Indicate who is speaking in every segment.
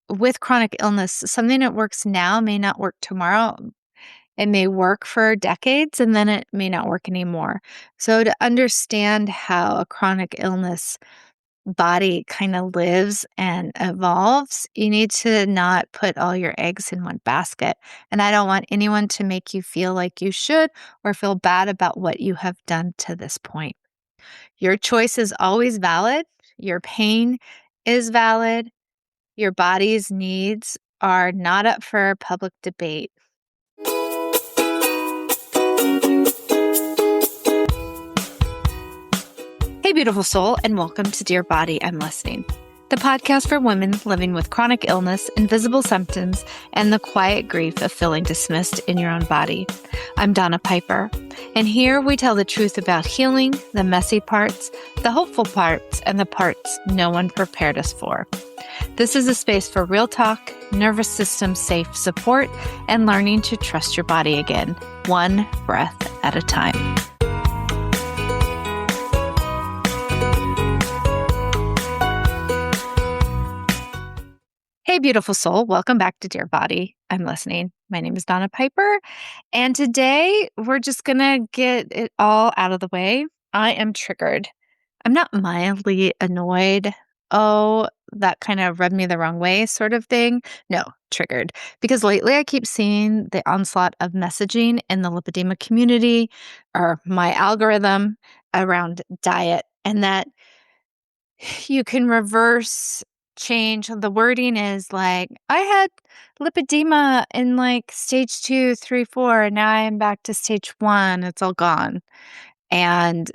Speaker 1: with chronic illness, something that works now may not work tomorrow. It may work for decades and then it may not work anymore. So to understand how a chronic illness body kind of lives and evolves, you need to not put all your eggs in one basket. And I don't want anyone to make you feel like you should or feel bad about what you have done to this point. Your choice is always valid. Your pain is valid. Your body's needs are not up for public debate. Hey, beautiful soul, and welcome to Dear Body, I'm Listening, the podcast for women living with chronic illness, invisible symptoms, and the quiet grief of feeling dismissed in your own body. I'm Donna Piper, and here we tell the truth about healing, the messy parts, the hopeful parts, and the parts no one prepared us for. This is a space for real talk, nervous system safe support, and learning to trust your body again, one breath at a time. Hey, beautiful soul. Welcome back to Dear Body, I'm Listening. My name is Donna Piper, and today we're just going to get it all out of the way. I am triggered. I'm not mildly annoyed. Oh, that kind of rubbed me the wrong way sort of thing. No, triggered. Because lately I keep seeing the onslaught of messaging in the lipedema community or my algorithm around diet, and that you can reverse change. The wording is like, I had lipedema in like stage 2, 3, 4, and now I am back to stage 1. It's all gone. And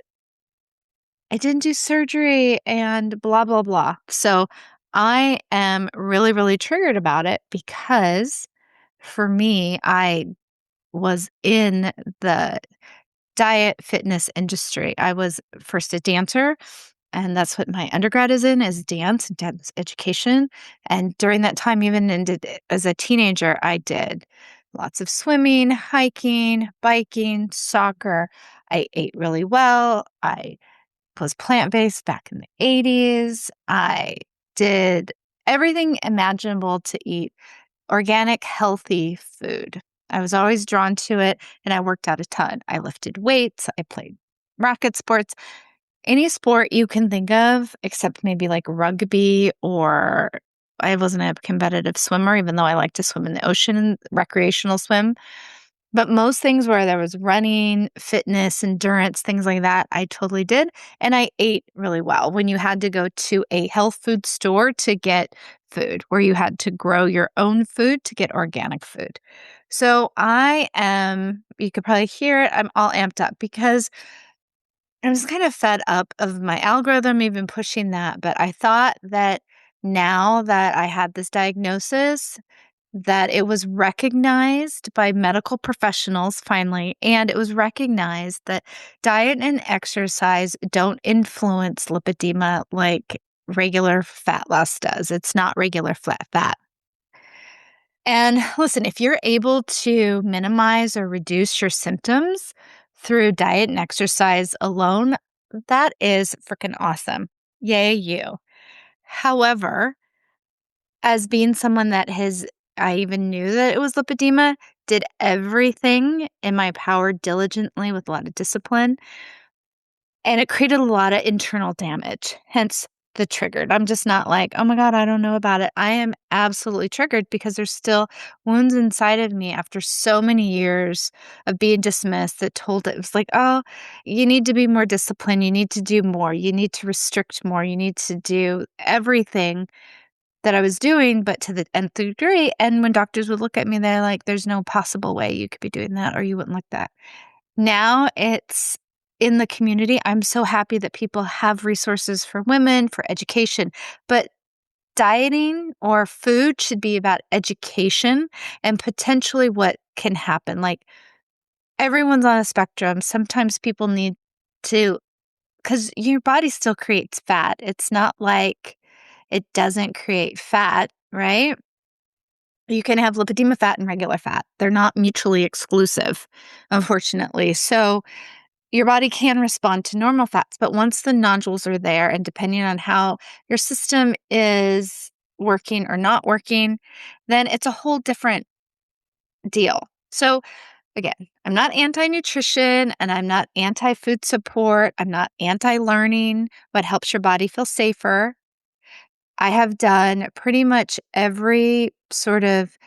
Speaker 1: I didn't do surgery and blah, blah, blah. So I am really, really triggered about it because for me, I was in the diet fitness industry. I was first a dancer, and that's what my undergrad is dance education. And during that time, even as a teenager, I did lots of swimming, hiking, biking, soccer. I ate really well. I was plant-based back in the 80s. I did everything imaginable to eat organic, healthy food. I was always drawn to it, and I worked out a ton. I lifted weights. I played racket sports. Any sport you can think of, except maybe like rugby, or I wasn't a competitive swimmer, even though I like to swim in the ocean, recreational swim. But most things where there was running, fitness, endurance, things like that, I totally did. And I ate really well. When you had to go to a health food store to get food, where you had to grow your own food to get organic food. So you could probably hear it, I'm all amped up because I was kind of fed up of my algorithm even pushing that. But I thought that now that I had this diagnosis, that it was recognized by medical professionals finally, and it was recognized that diet and exercise don't influence lipedema like regular fat loss does. It's not regular fat. And listen, if you're able to minimize or reduce your symptoms through diet and exercise alone, that is freaking awesome. Yay, you. However, as being someone I even knew that it was lipedema, did everything in my power diligently with a lot of discipline, and it created a lot of internal damage, hence the triggered. I'm just not like, oh my God, I don't know about it. I am absolutely triggered because there's still wounds inside of me after so many years of being dismissed that told it was like, oh, you need to be more disciplined. You need to do more. You need to restrict more. You need to do everything that I was doing, but to the nth degree. And when doctors would look at me, they're like, there's no possible way you could be doing that or you wouldn't like that. Now it's in the community. I'm so happy that people have resources for women, for education, but dieting or food should be about education and potentially what can happen. Like everyone's on a spectrum. Sometimes people need to, because your body still creates fat. It's not like it doesn't create fat, right? You can have lipedema fat and regular fat. They're not mutually exclusive, unfortunately. So your body can respond to normal fats, but once the nodules are there, and depending on how your system is working or not working, then it's a whole different deal. So again, I'm not anti-nutrition and I'm not anti-food support. I'm not anti-learning what helps your body feel safer. I have done pretty much every sort of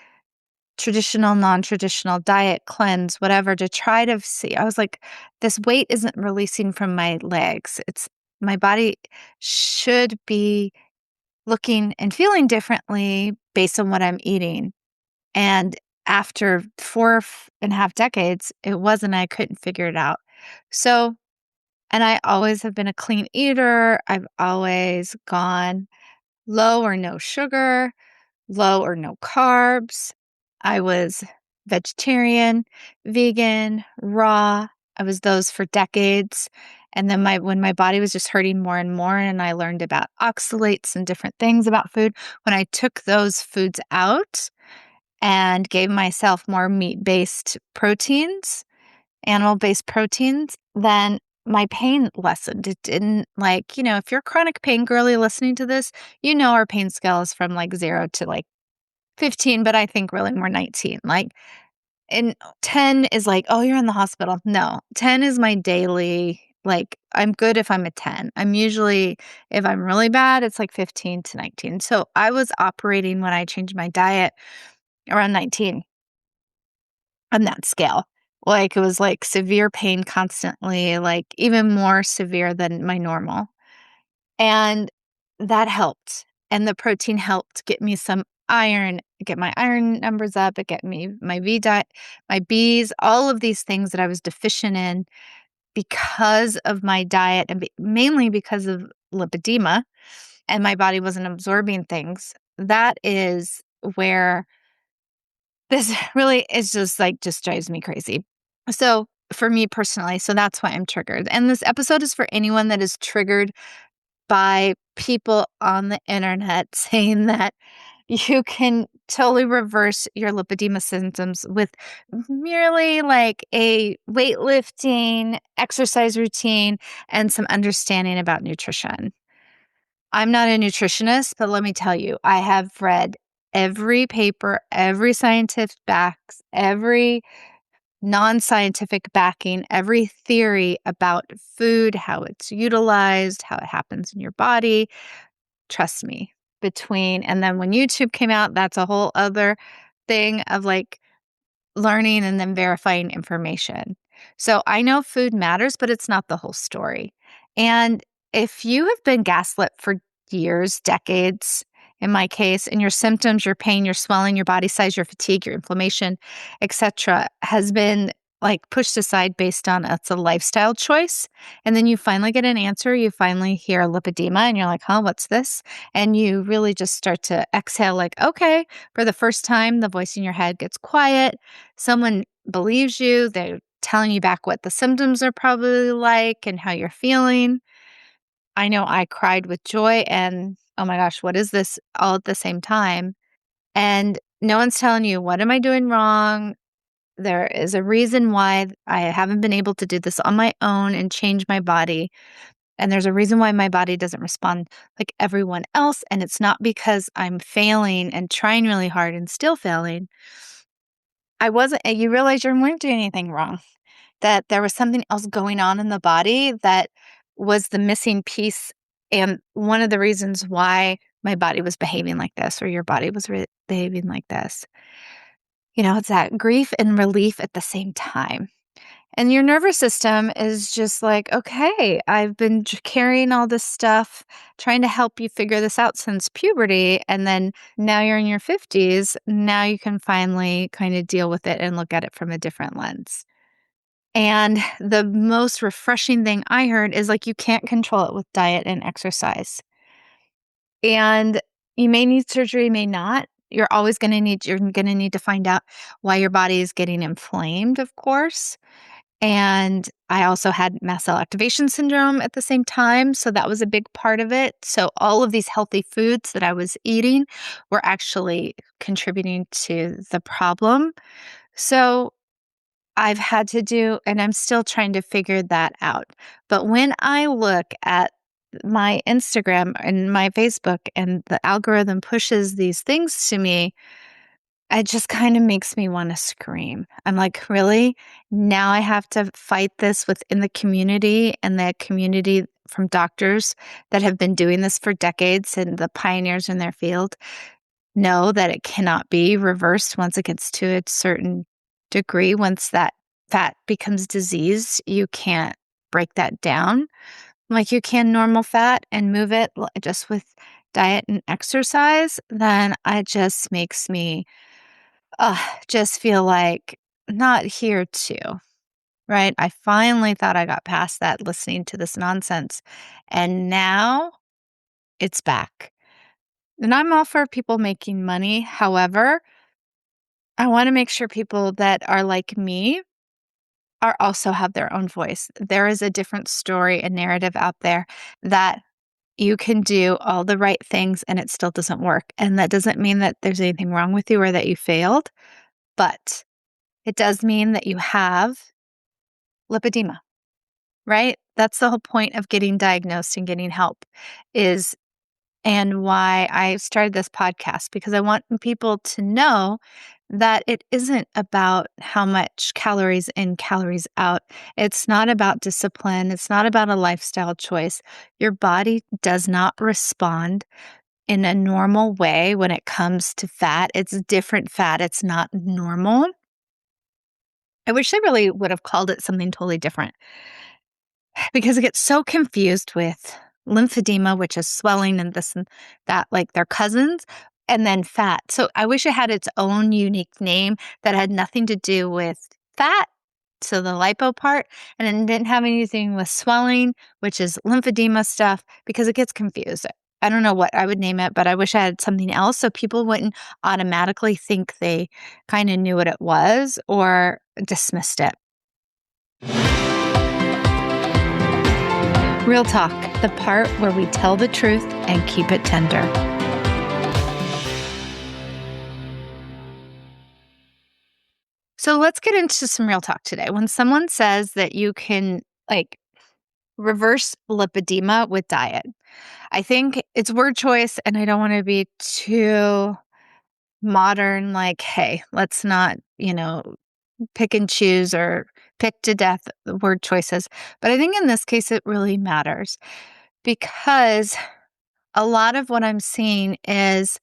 Speaker 1: traditional, non-traditional diet, cleanse, whatever, to try to see. I was like, this weight isn't releasing from my legs. It's my body should be looking and feeling differently based on what I'm eating. And after 4.5 decades, it wasn't, I couldn't figure it out. So, and I always have been a clean eater. I've always gone low or no sugar, low or no carbs. I was vegetarian, vegan, raw. I was those for decades. And then when my body was just hurting more and more, and I learned about oxalates and different things about food, when I took those foods out and gave myself more meat-based proteins, animal-based proteins, then my pain lessened. It didn't if you're a chronic pain girly listening to this, our pain scale is from like 0 to like 15, but I think really more 19. And 10 is like, oh, you're in the hospital. No, 10 is my daily, I'm good if I'm a 10. I'm usually, if I'm really bad, it's like 15 to 19. So I was operating when I changed my diet around 19 on that scale. Like it was like severe pain constantly, like even more severe than my normal. And that helped. And the protein helped get me some iron, get my iron numbers up, it get me my V diet, my Bs, all of these things that I was deficient in because of my diet and mainly because of lipedema and my body wasn't absorbing things. That is where this really is just drives me crazy. So for me personally, so that's why I'm triggered. And this episode is for anyone that is triggered by people on the internet saying that you can totally reverse your lipedema symptoms with merely like a weightlifting exercise routine and some understanding about nutrition. I'm not a nutritionist, but let me tell you, I have read every paper, every scientific backs, every non-scientific backing, every theory about food, how it's utilized, how it happens in your body. Trust me, and then when YouTube came out, that's a whole other thing of like learning and then verifying information. So I know food matters, but it's not the whole story. And if you have been gaslit for years, decades, in my case, and your symptoms, your pain, your swelling, your body size, your fatigue, your inflammation, etc., has been like pushed aside based on it's a lifestyle choice, and then you finally get an answer, you finally hear lipedema, and you're like, huh, what's this? And you really just start to exhale like, okay, for the first time, the voice in your head gets quiet. Someone believes you. They're telling you back what the symptoms are probably like and how you're feeling. I know I cried with joy and, oh my gosh, what is this all at the same time? And no one's telling you, what am I doing wrong? There is a reason why I haven't been able to do this on my own and change my body. And there's a reason why my body doesn't respond like everyone else. And it's not because I'm failing and trying really hard and still failing. You realize you weren't doing anything wrong, that there was something else going on in the body that was the missing piece. And one of the reasons why my body was behaving like this, or your body was behaving like this, it's that grief and relief at the same time. And your nervous system is just like, okay, I've been carrying all this stuff, trying to help you figure this out since puberty. And then now you're in your 50s. Now you can finally kind of deal with it and look at it from a different lens. And the most refreshing thing I heard is like, you can't control it with diet and exercise. And you may need surgery, you may not. You're going to need to find out why your body is getting inflamed, of course. And I also had mast cell activation syndrome at the same time. So that was a big part of it. So all of these healthy foods that I was eating were actually contributing to the problem. So I've had to do, and I'm still trying to figure that out. But when I look at my Instagram and my Facebook and the algorithm pushes these things to me, it just kind of makes me want to scream. I'm like, really? Now I have to fight this within the community and the community from doctors that have been doing this for decades and the pioneers in their field know that it cannot be reversed once it gets to a certain degree. Once that fat becomes disease, you can't break that down like you can normal fat and move it just with diet and exercise. Then it just makes me just feel like not here too, right? I finally thought I got past that listening to this nonsense, and now it's back. And I'm all for people making money. However, I want to make sure people that are like me are also have their own voice. There is a different story and narrative out there that you can do all the right things and it still doesn't work. And that doesn't mean that there's anything wrong with you or that you failed, but it does mean that you have lipedema, right? That's the whole point of getting diagnosed and getting help is and why I started this podcast, because I want people to know that it isn't about how much calories in, calories out. It's not about discipline. It's not about a lifestyle choice. Your body does not respond in a normal way when it comes to fat. It's different fat. It's not normal. I wish they really would have called it something totally different because it gets so confused with lymphedema, which is swelling and this and that, like they're cousins, and then fat. So I wish it had its own unique name that had nothing to do with fat, so the lipo part, and it didn't have anything with swelling, which is lymphedema stuff, because it gets confused. I don't know what I would name it, but I wish I had something else so people wouldn't automatically think they kind of knew what it was or dismissed it. Real talk, the part where we tell the truth and keep it tender. So let's get into some real talk today. When someone says that you can reverse lipedema with diet, I think it's word choice and I don't want to be too modern, like, hey, let's not, pick and choose or pick to death the word choices. But I think in this case, it really matters because a lot of what I'm seeing is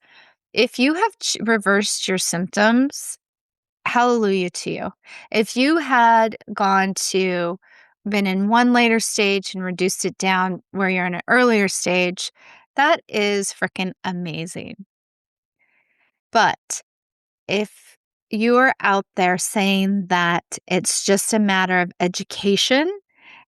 Speaker 1: if you have reversed your symptoms, hallelujah to you. If you had been in one later stage and reduced it down where you're in an earlier stage, that is freaking amazing. But if you're out there saying that it's just a matter of education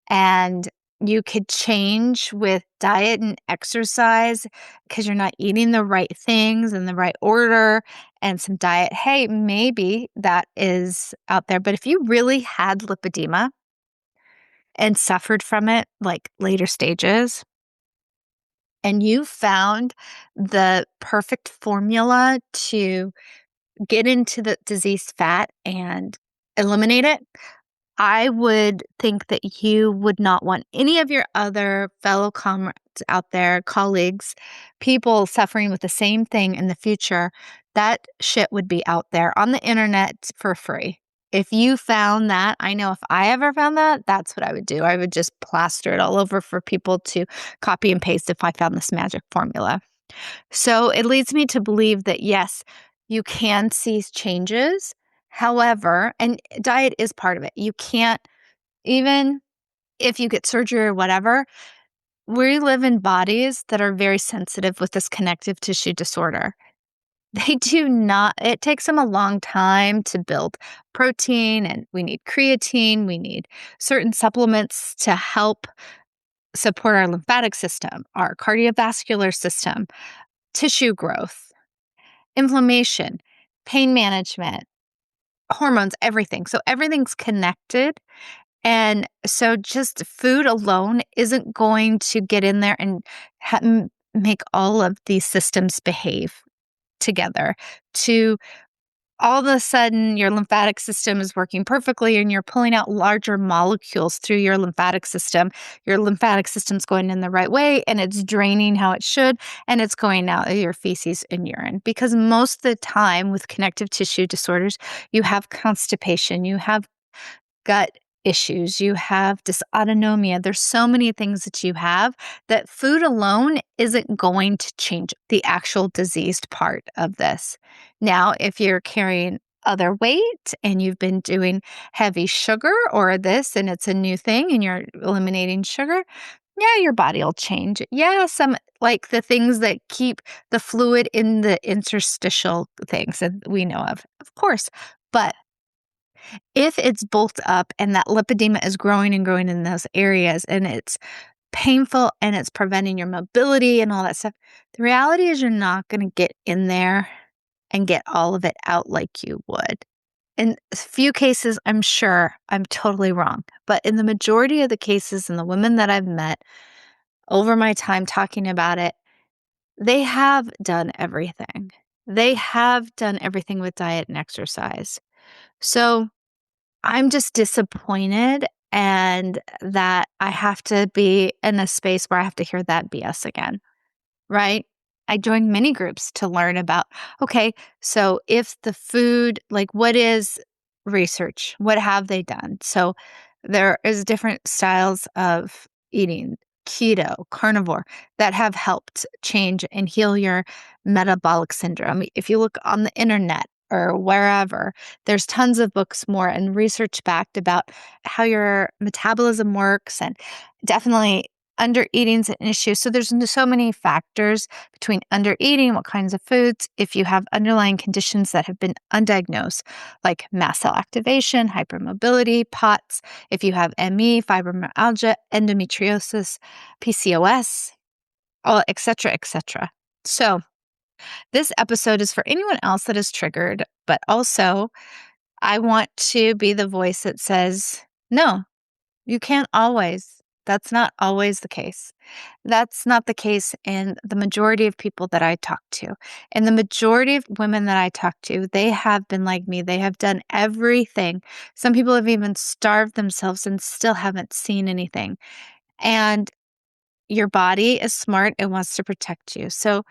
Speaker 1: and you could change with diet and exercise because you're not eating the right things in the right order and some diet, hey, maybe that is out there. But if you really had lipedema and suffered from it, like later stages, and you found the perfect formula to get into the diseased fat and eliminate it, I would think that you would not want any of your other fellow comrades out there, colleagues, people suffering with the same thing in the future. That shit would be out there on the internet for free. If you found that, I know if I ever found that, that's what I would do. I would just plaster it all over for people to copy and paste if I found this magic formula. So it leads me to believe that, yes, you can see changes. However, and diet is part of it. You can't, even if you get surgery or whatever, we live in bodies that are very sensitive with this connective tissue disorder. They do not, it takes them a long time to build protein, and we need creatine, we need certain supplements to help support our lymphatic system, our cardiovascular system, tissue growth, inflammation, pain management, hormones, everything. So everything's connected. And so just food alone isn't going to get in there and make all of these systems behave together to all of a sudden your lymphatic system is working perfectly and you're pulling out larger molecules through your lymphatic system. Your lymphatic system's going in the right way and it's draining how it should, and it's going out of your feces and urine. Because most of the time with connective tissue disorders, you have constipation, you have gut issues, you have dysautonomia. There's so many things that you have that food alone isn't going to change the actual diseased part of this. Now, if you're carrying other weight and you've been doing heavy sugar or this and it's a new thing and you're eliminating sugar, yeah, your body will change. Yeah, some like the things that keep the fluid in the interstitial things that we know of course. But if it's bulked up and that lipedema is growing and growing in those areas and it's painful and it's preventing your mobility and all that stuff, the reality is you're not going to get in there and get all of it out like you would. In a few cases, I'm sure I'm totally wrong. But in the majority of the cases and the women that I've met over my time talking about it, they have done everything. They have done everything with diet and exercise. So I'm just disappointed and that I have to be in a space where I have to hear that BS again, right? I joined many groups to learn about, okay, so if the food, like what is research? What have they done? So there is different styles of eating, keto, carnivore, that have helped change and heal your metabolic syndrome. If you look on the internet or wherever, there's tons of books more and research backed about how your metabolism works, and definitely under eating's an issue. So there's so many factors between under eating, what kinds of foods, if you have underlying conditions that have been undiagnosed, like mast cell activation, hypermobility, POTS, if you have ME, fibromyalgia, endometriosis, PCOS, all, et cetera, et cetera. So this episode is for anyone else that is triggered, but also I want to be the voice that says, no, you can't always. That's not always the case. That's not the case in the majority of people that I talk to. And the majority of women that I talk to, they have been like me. They have done everything. Some people have even starved themselves and still haven't seen anything. And your body is smart and wants to protect you. So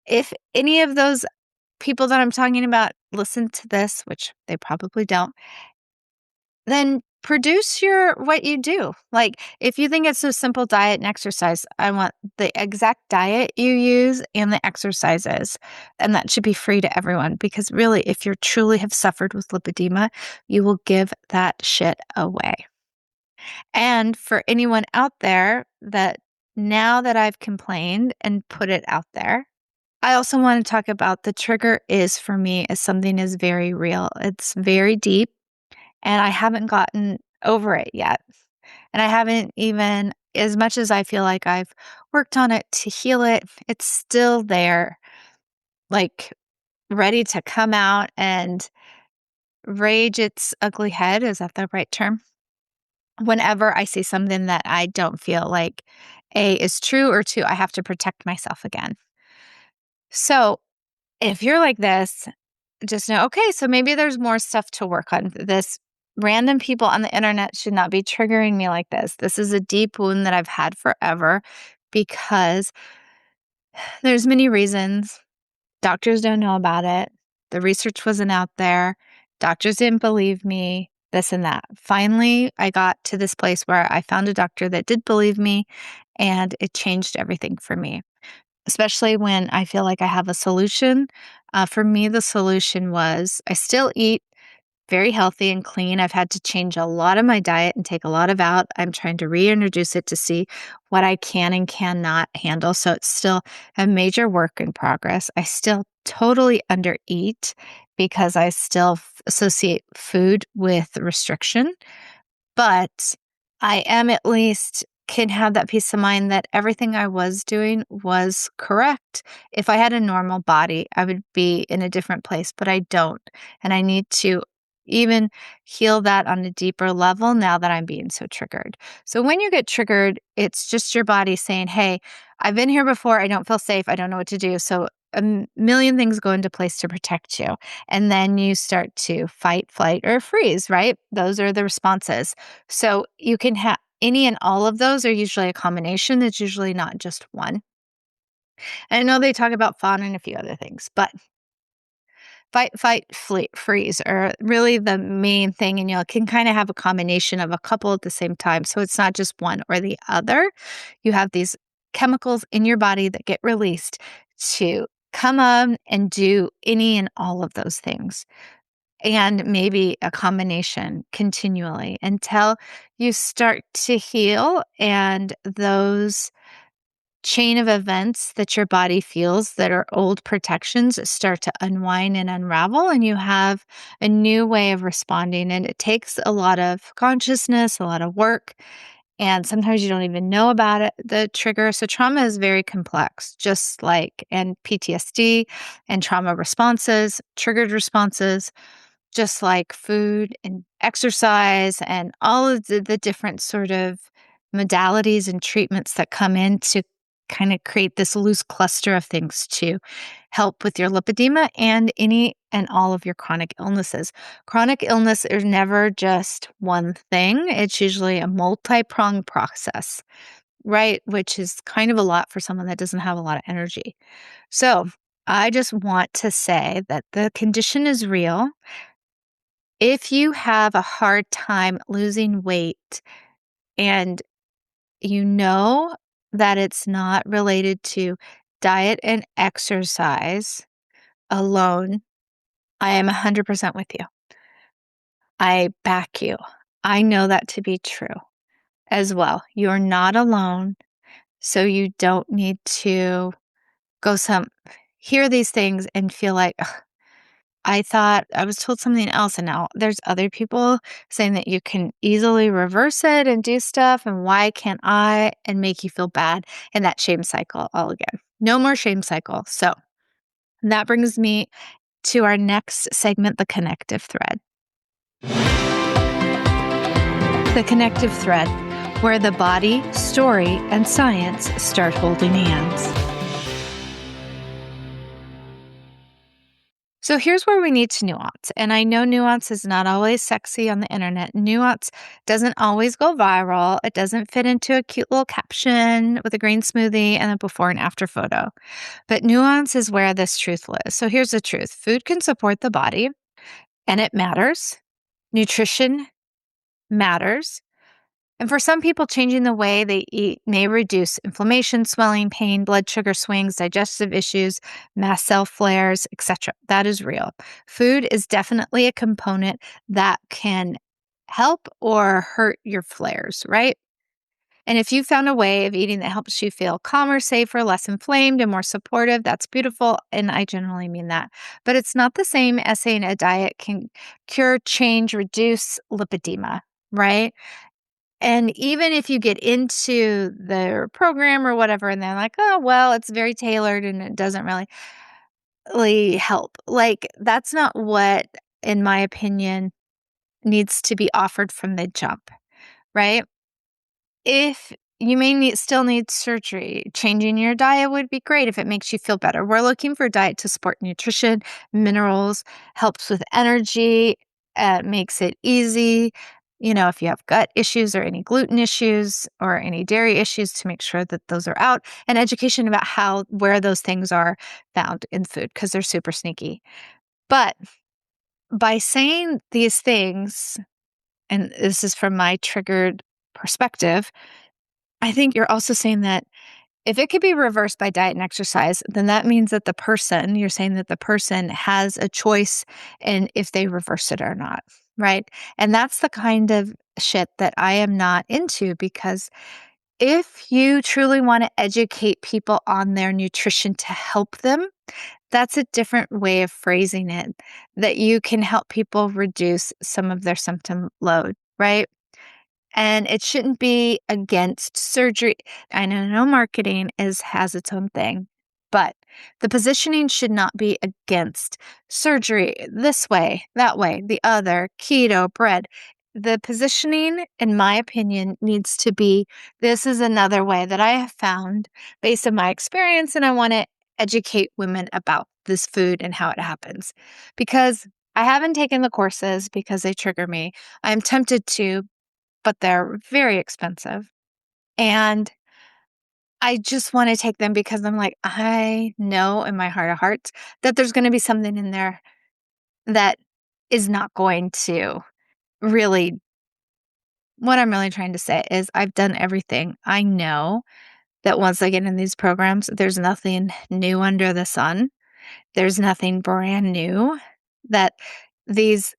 Speaker 1: if any of those people that I'm talking about listen to this, which they probably don't, then produce what you do. Like if you think it's so simple, diet and exercise, I want the exact diet you use and the exercises. And that should be free to everyone, because really, if you truly have suffered with lipedema, you will give that shit away. And for anyone out there that now that I've complained and put it out there, I also want to talk about the trigger is for me as something is very real. It's very deep and I haven't gotten over it yet. And I haven't even, as much as I feel like I've worked on it to heal it, it's still there, like ready to come out and rage its ugly head. Is that the right term? Whenever I see something that I don't feel like A is true, or two, I have to protect myself again. So if you're like this, just know, okay, so maybe there's more stuff to work on. This random people on the internet should not be triggering me like this. This is a deep wound that I've had forever because there's many reasons. Doctors don't know about it. The research wasn't out there. Doctors didn't believe me, this and that. Finally, I got to this place where I found a doctor that did believe me, and it changed everything for me, especially when I feel like I have a solution. For me, the solution was I still eat very healthy and clean. I've had to change a lot of my diet and take a lot of out. I'm trying to reintroduce it to see what I can and cannot handle. So it's still a major work in progress. I still totally undereat because I still associate food with restriction, but I am at least can have that peace of mind that everything I was doing was correct. If I had a normal body, I would be in a different place, but I don't. And I need to even heal that on a deeper level now that I'm being so triggered. So when you get triggered, it's just your body saying, hey, I've been here before. I don't feel safe. I don't know what to do. So million things go into place to protect you. And then you start to fight, flight, or freeze, right? Those are the responses. So you can have any and all of those are usually a combination. It's usually not just one. And I know they talk about fauna and a few other things, but fight, fight, flee, freeze are really the main thing. And you can kind of have a combination of a couple at the same time. So it's not just one or the other. You have these chemicals in your body that get released to come on and do any and all of those things. And maybe a combination continually until you start to heal and those chain of events that your body feels that are old protections start to unwind and unravel, and you have a new way of responding. And it takes a lot of consciousness, a lot of work, and sometimes you don't even know about it, the trigger. So trauma is very complex, just like and PTSD and trauma responses, triggered responses, just like food and exercise and all of the different sort of modalities and treatments that come in to kind of create this loose cluster of things to help with your lipedema and any and all of your chronic illnesses. Chronic illness is never just one thing. It's usually a multi-pronged process, right? Which is kind of a lot for someone that doesn't have a lot of energy. So I just want to say that the condition is real. If you have a hard time losing weight and you know that it's not related to diet and exercise alone, I am 100% with you. I back you. I know that to be true as well. You're not alone, so you don't need to hear these things and feel like, "Ugh, I thought I was told something else, and now there's other people saying that you can easily reverse it and do stuff, and why can't I?" And make you feel bad and that shame cycle all again. No more shame cycle. So that brings me to our next segment, the connective thread. The connective thread, where the body, story, and science start holding hands. So here's where we need to nuance. And I know nuance is not always sexy on the internet. Nuance doesn't always go viral. It doesn't fit into a cute little caption with a green smoothie and a before and after photo. But nuance is where this truth lives. So here's the truth. Food can support the body, and it matters. Nutrition matters. And for some people, changing the way they eat may reduce inflammation, swelling, pain, blood sugar swings, digestive issues, mast cell flares, etc. That is real. Food is definitely a component that can help or hurt your flares, right? And if you found a way of eating that helps you feel calmer, safer, less inflamed, and more supportive, that's beautiful. And I generally mean that. But it's not the same as saying a diet can cure, change, reduce lipedema, right? And even if you get into their program or whatever, and they're like, "Oh, well, it's very tailored and it doesn't really help." Like, that's not what, in my opinion, needs to be offered from the jump, right? If you still need surgery, changing your diet would be great if it makes you feel better. We're looking for a diet to support nutrition, minerals, helps with energy, makes it easy. If you have gut issues or any gluten issues or any dairy issues, to make sure that those are out, and education about where those things are found in food, because they're super sneaky. But by saying these things, and this is from my triggered perspective, I think you're also saying that if it could be reversed by diet and exercise, then that means that you're saying that the person has a choice in if they reverse it or not, right? And that's the kind of shit that I am not into, because if you truly want to educate people on their nutrition to help them, that's a different way of phrasing it, that you can help people reduce some of their symptom load, right? And it shouldn't be against surgery. I know marketing has its own thing, but the positioning should not be against surgery this way, that way, the other, keto, bread. The positioning, in my opinion, needs to be, this is another way that I have found based on my experience, and I want to educate women about this food and how it happens. Because I haven't taken the courses because they trigger me. I'm tempted to, but they're very expensive. And I just want to take them because I'm like, I know in my heart of hearts that there's going to be something in there that is not going to really. What I'm really trying to say is I've done everything. I know that once I get in these programs, there's nothing new under the sun. There's nothing brand new that these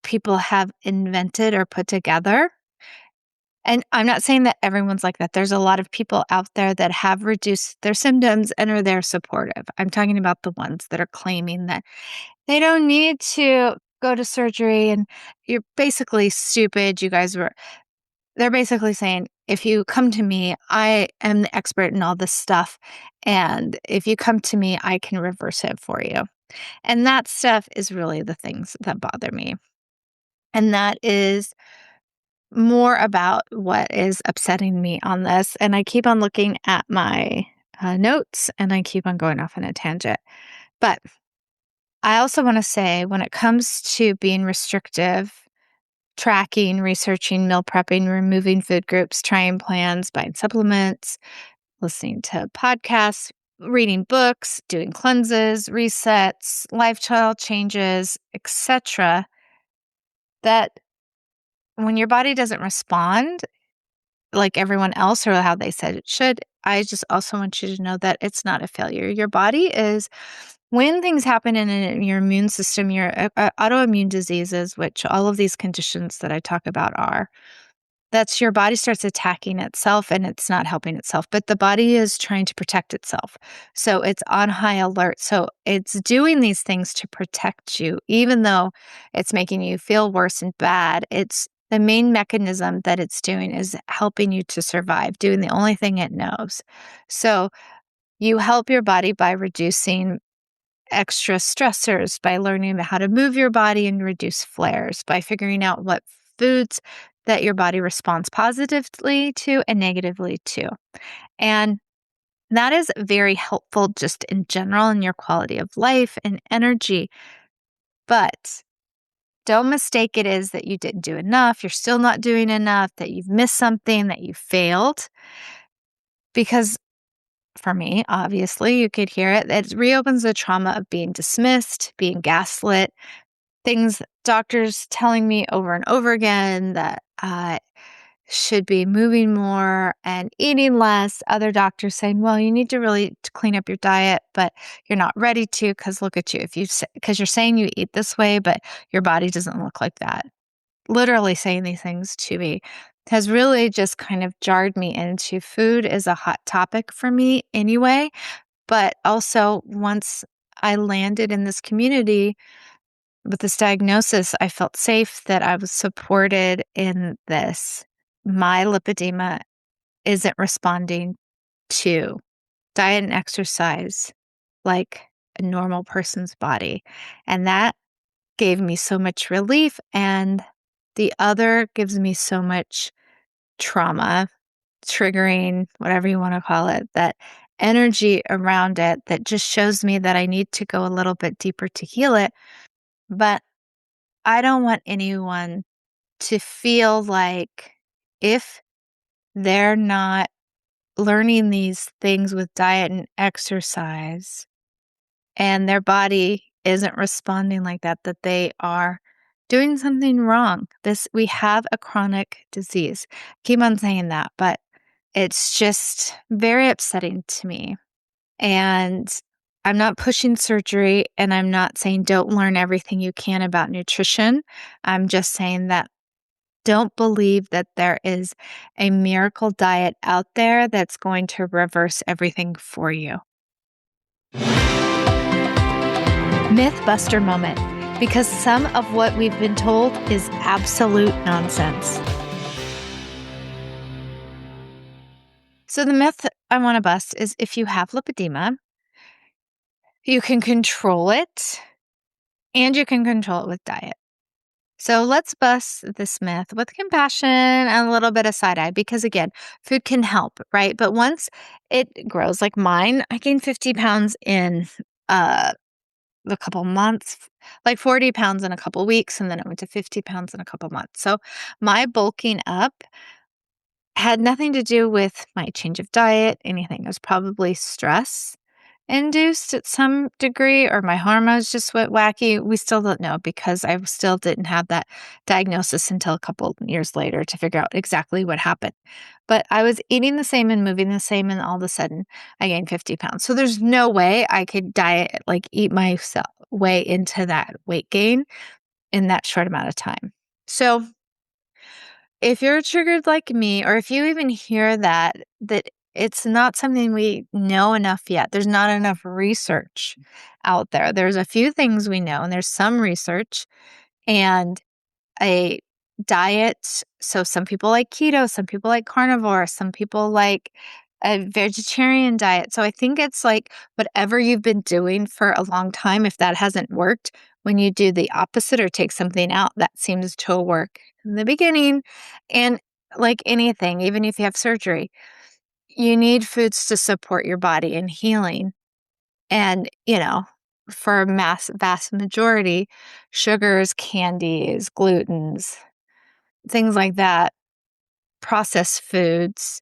Speaker 1: people have invented or put together. And I'm not saying that everyone's like that. There's a lot of people out there that have reduced their symptoms and are there supportive. I'm talking about the ones that are claiming that they don't need to go to surgery and you're basically stupid. They're basically saying, if you come to me, I am the expert in all this stuff. And if you come to me, I can reverse it for you. And that stuff is really the things that bother me. And that is more about what is upsetting me on this. And I keep on looking at my notes and I keep on going off on a tangent. But I also want to say when it comes to being restrictive, tracking, researching, meal prepping, removing food groups, trying plans, buying supplements, listening to podcasts, reading books, doing cleanses, resets, lifestyle changes, etc., that when your body doesn't respond like everyone else or how they said it should, I just also want you to know that it's not a failure. Your body is, when things happen in your immune system, your autoimmune diseases, which all of these conditions that I talk about are, that's your body starts attacking itself and it's not helping itself, but the body is trying to protect itself. So it's on high alert. So it's doing these things to protect you, even though it's making you feel worse and bad. It's the main mechanism that it's doing is helping you to survive, doing the only thing it knows. So you help your body by reducing extra stressors, by learning about how to move your body and reduce flares, by figuring out what foods that your body responds positively to and negatively to. And that is very helpful just in general in your quality of life and energy. But don't mistake it as that you didn't do enough, you're still not doing enough, that you've missed something, that you failed. Because for me, obviously, you could hear it. It reopens the trauma of being dismissed, being gaslit, things doctors telling me over and over again that I should be moving more and eating less. Other doctors saying, well, you need to really clean up your diet, but you're not ready to because look at you. Because you're saying you eat this way, but your body doesn't look like that. Literally saying these things to me has really just kind of jarred me into food is a hot topic for me anyway. But also once I landed in this community with this diagnosis, I felt safe that I was supported in this. My lipedema isn't responding to diet and exercise like a normal person's body. And that gave me so much relief. And the other gives me so much trauma, triggering, whatever you want to call it, that energy around it that just shows me that I need to go a little bit deeper to heal it. But I don't want anyone to feel like if they're not learning these things with diet and exercise and their body isn't responding like that, that they are doing something wrong. We have a chronic disease. Keep on saying that, but it's just very upsetting to me. And I'm not pushing surgery and I'm not saying don't learn everything you can about nutrition. I'm just saying that don't believe that there is a miracle diet out there that's going to reverse everything for you. Mythbuster moment, because some of what we've been told is absolute nonsense. So the myth I want to bust is if you have lipedema, you can control it and you can control it with diet. So let's bust this myth with compassion and a little bit of side eye because, again, food can help, right? But once it grows, like mine, I gained 50 pounds in uh, a couple months, like 40 pounds in a couple weeks, and then it went to 50 pounds in a couple months. So my bulking up had nothing to do with my change of diet, anything. It was probably stress induced at some degree, or my hormones just went wacky. We still don't know because I still didn't have that diagnosis until a couple years later to figure out exactly what happened. But I was eating the same and moving the same, and all of a sudden I gained 50 pounds. So there's no way I could diet, like eat myself way into that weight gain in that short amount of time. So if you're triggered like me, or if you even hear that it's not something we know enough yet. There's not enough research out there. There's a few things we know, and there's some research and a diet. So some people like keto, some people like carnivore, some people like a vegetarian diet. So I think it's like whatever you've been doing for a long time, if that hasn't worked, when you do the opposite or take something out, that seems to work in the beginning. And like anything, even if you have surgery, you need foods to support your body in healing. And, for a vast majority, sugars, candies, glutens, things like that, processed foods,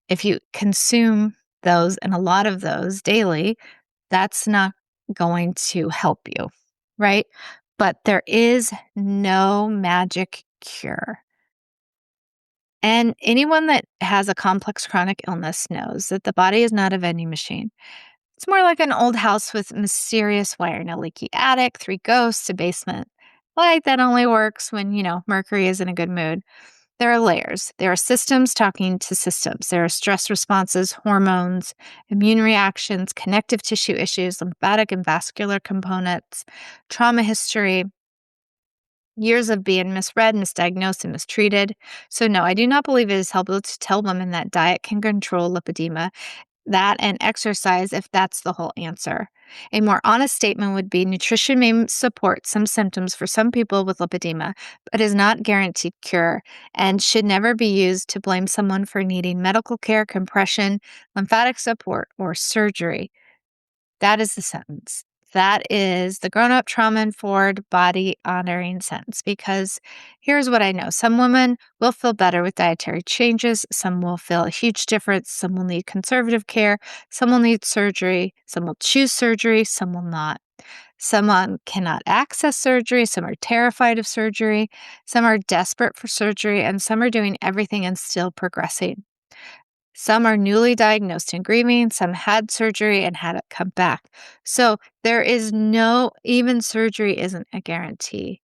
Speaker 1: if you consume those and a lot of those daily, that's not going to help you, right? But there is no magic cure. And anyone that has a complex chronic illness knows that the body is not a vending machine. It's more like an old house with mysterious wiring, a leaky attic, three ghosts, a basement. Like that only works when, Mercury is in a good mood. There are layers. There are systems talking to systems. There are stress responses, hormones, immune reactions, connective tissue issues, lymphatic and vascular components, trauma history, years of being misread, misdiagnosed, and mistreated. So, no, I do not believe it is helpful to tell women that diet can control lipedema, that and exercise if that's the whole answer. A more honest statement would be nutrition may support some symptoms for some people with lipedema, but is not guaranteed cure and should never be used to blame someone for needing medical care, compression, lymphatic support, or surgery. That is the sentence. That is the grown up, trauma informed, body honoring sentence. Because here's what I know, some women will feel better with dietary changes. Some will feel a huge difference. Some will need conservative care. Some will need surgery. Some will choose surgery. Some will not. Someone cannot access surgery. Some are terrified of surgery. Some are desperate for surgery. And some are doing everything and still progressing. Some are newly diagnosed and grieving. Some had surgery and had it come back. So there is even surgery isn't a guarantee.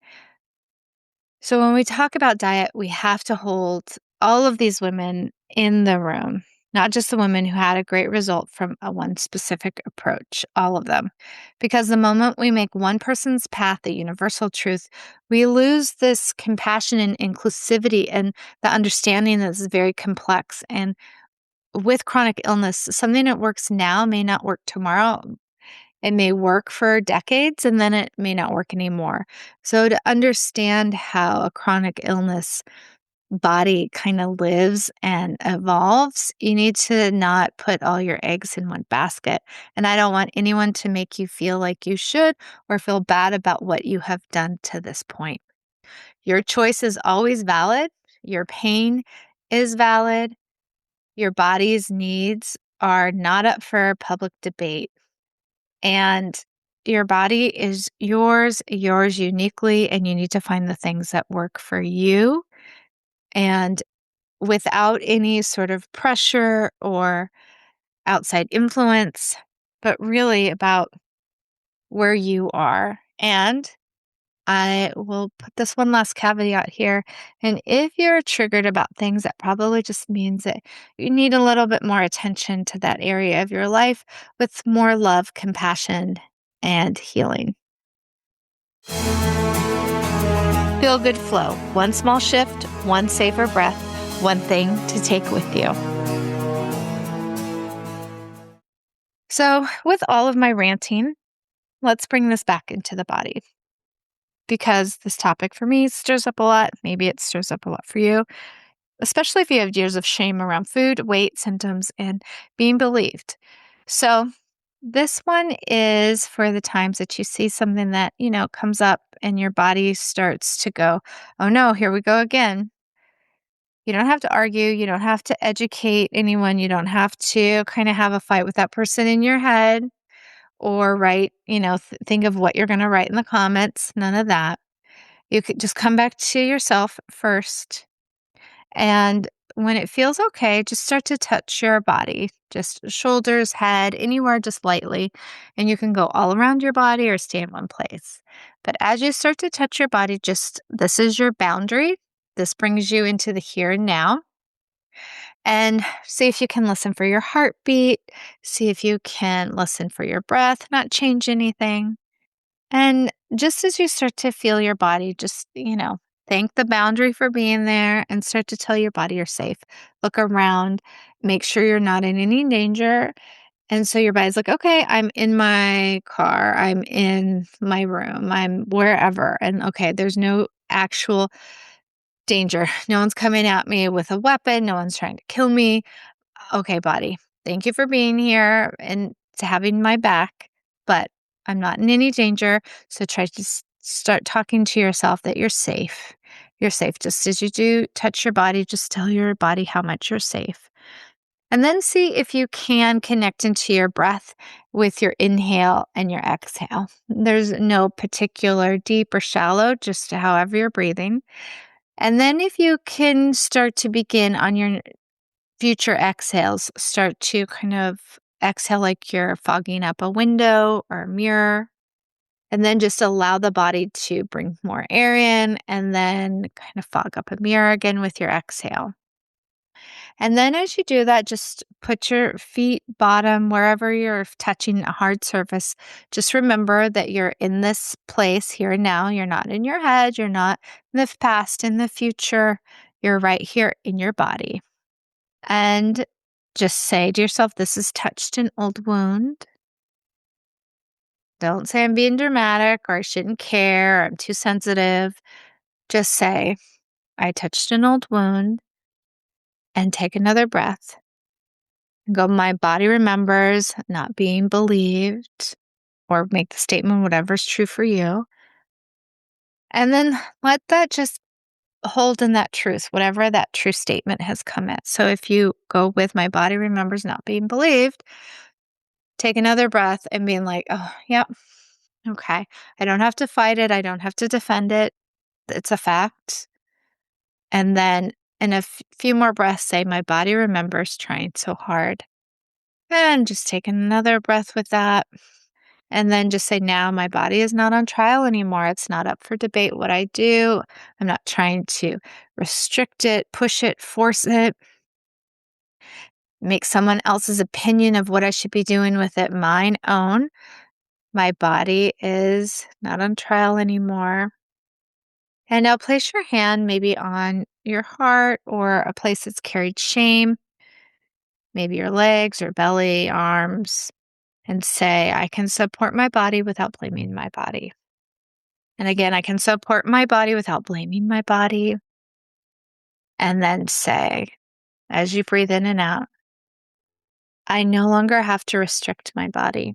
Speaker 1: So when we talk about diet, we have to hold all of these women in the room, not just the women who had a great result from one specific approach, all of them. Because the moment we make one person's path the universal truth, we lose this compassion and inclusivity and the understanding that this is very complex. And with chronic illness, something that works now may not work tomorrow. It may work for decades and then it may not work anymore. So, to understand how a chronic illness body kind of lives and evolves, you need to not put all your eggs in one basket. And I don't want anyone to make you feel like you should or feel bad about what you have done to this point. Your choice is always valid, your pain is valid. Your body's needs are not up for public debate. And your body is yours uniquely, and you need to find the things that work for you and without any sort of pressure or outside influence, but really about where you are. And I will put this one last caveat here. And if you're triggered about things, that probably just means that you need a little bit more attention to that area of your life with more love, compassion, and healing. Feel good flow. One small shift, one safer breath, one thing to take with you. So, with all of my ranting, let's bring this back into the body. because this topic for me stirs up a lot. Maybe it stirs up a lot for you, especially if you have years of shame around food, weight, symptoms, and being believed. So, this one is for the times that you see something that, comes up and your body starts to go, oh no, here we go again. You don't have to argue. You don't have to educate anyone. You don't have to kind of have a fight with that person in your head or write, think of what you're going to write in the comments. None of that. You could just come back to yourself first. And when it feels okay, just start to touch your body, just shoulders, head, anywhere, just lightly. And you can go all around your body or stay in one place. But as you start to touch your body, this is your boundary. This brings you into the here and now. And see if you can listen for your heartbeat. See if you can listen for your breath, not change anything. And just as you start to feel your body, just, thank the boundary for being there and start to tell your body you're safe. Look around, make sure you're not in any danger. And so your body's like, okay, I'm in my car, I'm in my room, I'm wherever. And okay, there's no actual danger. No one's coming at me with a weapon, no one's trying to kill me. Okay, body, thank you for being here and to having my back, but I'm not in any danger. So try to start talking to yourself that you're safe. You're safe. Just as you do touch your body, just tell your body how much you're safe. And then see if you can connect into your breath with your inhale and your exhale. There's no particular deep or shallow, just however you're breathing. And then if you can start to begin on your future exhales, start to kind of exhale like you're fogging up a window or a mirror. And then just allow the body to bring more air in and then kind of fog up a mirror again with your exhale. And then as you do that, just put your feet bottom wherever you're touching a hard surface. Just remember that you're in this place here and now. You're not in your head. You're not in the past, in the future. You're right here in your body. And just say to yourself, this has touched an old wound. Don't say I'm being dramatic or I shouldn't care or I'm too sensitive. Just say, I touched an old wound and take another breath. And go, my body remembers not being believed, or make the statement, whatever's true for you. And then let that just hold in that truth, whatever that true statement has come at. So if you go with my body remembers not being believed, take another breath and being like, oh, yep, okay. I don't have to fight it. I don't have to defend it. It's a fact. And then in a few more breaths, say, my body remembers trying so hard. And just take another breath with that. And then just say, now my body is not on trial anymore. It's not up for debate what I do. I'm not trying to restrict it, push it, force it, make someone else's opinion of what I should be doing with it mine own. My body is not on trial anymore. And now place your hand maybe on your heart or a place that's carried shame, maybe your legs or belly, arms, and say, I can support my body without blaming my body. And again, I can support my body without blaming my body. And then say, as you breathe in and out, I no longer have to restrict my body.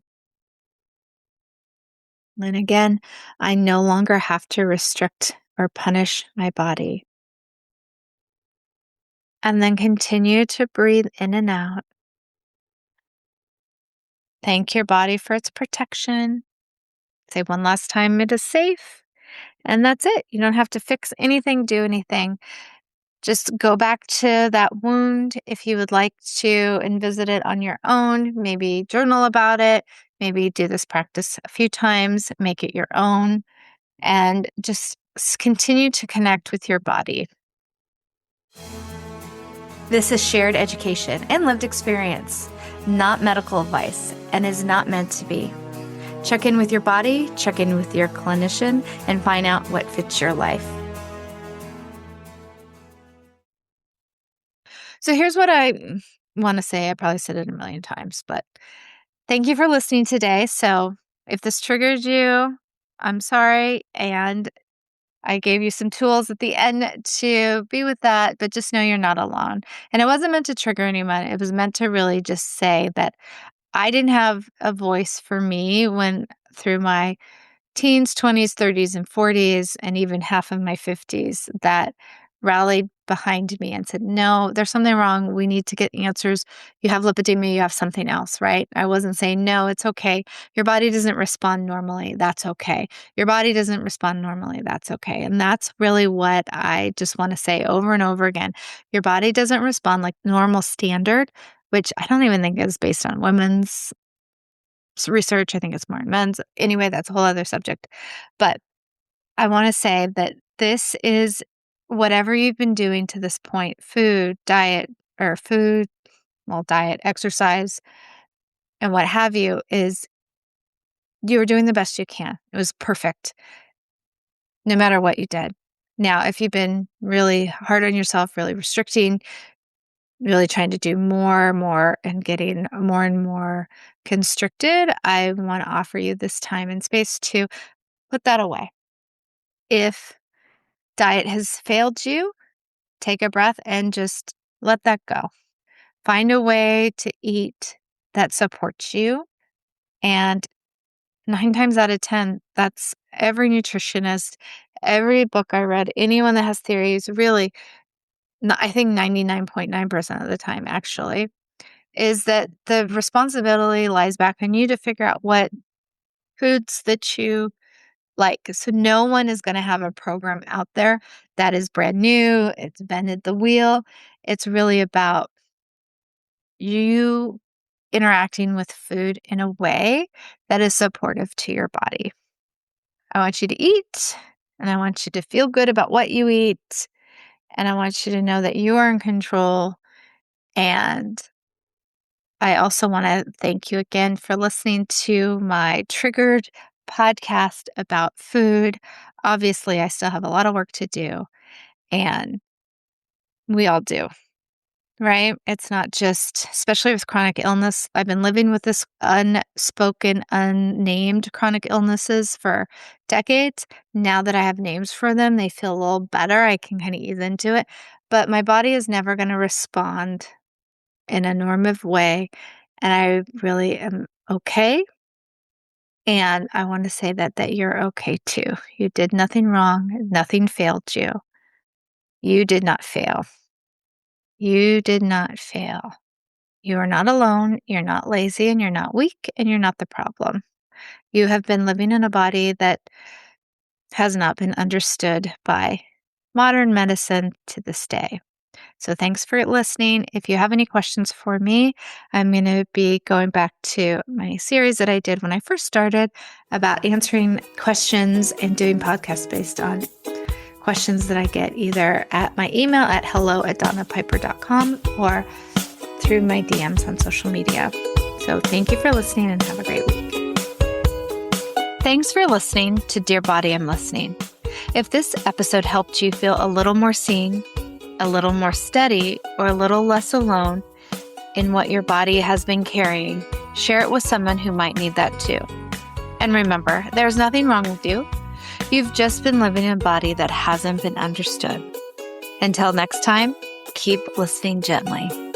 Speaker 1: And again, I no longer have to restrict or punish my body. And then continue to breathe in and out. Thank your body for its protection. Say one last time, it is safe. And that's it. You don't have to fix anything, do anything. Just go back to that wound if you would like to and visit it on your own. Maybe journal about it. Maybe do this practice a few times, make it your own, and just continue to connect with your body. This is shared education and lived experience, not medical advice, and is not meant to be. Check in with your body, check in with your clinician, and find out what fits your life. So here's what I want to say. I probably said it a million times, but thank you for listening today. So if this triggered you, I'm sorry. And I gave you some tools at the end to be with that, but just know you're not alone. And it wasn't meant to trigger anyone. It was meant to really just say that I didn't have a voice for me when through my teens, 20s, 30s, and 40s, and even half of my 50s that rallied behind me and said, no, there's something wrong. We need to get answers. You have lipedema, you have something else, right? I wasn't saying, no, it's okay. Your body doesn't respond normally. That's okay. Your body doesn't respond normally. That's okay. And that's really what I just want to say over and over again. Your body doesn't respond like normal standard, which I don't even think is based on women's research. I think it's more in men's. Anyway, that's a whole other subject. But I want to say that this is whatever you've been doing to this point, diet, exercise, and what have you, is you were doing the best you can. It was perfect, no matter what you did. Now, if you've been really hard on yourself, really restricting, really trying to do more, and getting more and more constricted, I want to offer you this time and space to put that away. If diet has failed you, take a breath and just let that go. Find a way to eat that supports you. And 9 times out of 10, that's every nutritionist, every book I read, anyone that has theories, really, I think 99.9% of the time, actually, is that the responsibility lies back on you to figure out what foods that you like. So no one is going to have a program out there that is brand new. It's invented the wheel. It's really about you interacting with food in a way that is supportive to your body. I want you to eat, and I want you to feel good about what you eat, and I want you to know that you are in control. And I also want to thank you again for listening to my triggered podcast about food. Obviously, I still have a lot of work to do, and we all do, right? It's not just, especially with chronic illness. I've been living with this unspoken, unnamed chronic illnesses for decades. Now that I have names for them, they feel a little better. I can kind of ease into it, but my body is never going to respond in a normative way. And I really am okay. And I want to say that you're okay too. You did nothing wrong. Nothing failed you. You did not fail. You did not fail. You are not alone. You're not lazy, and you're not weak, and you're not the problem. You have been living in a body that has not been understood by modern medicine to this day. So thanks for listening. If you have any questions for me, I'm going to be going back to my series that I did when I first started about answering questions and doing podcasts based on questions that I get either at my email at hello@donnapiper.com or through my DMs on social media. So thank you for listening, and have a great week. Thanks for listening to Dear Body, I'm Listening. If this episode helped you feel a little more seen, a little more steady, or a little less alone in what your body has been carrying, share it with someone who might need that too. And remember, there's nothing wrong with you. You've just been living in a body that hasn't been understood. Until next time, keep listening gently.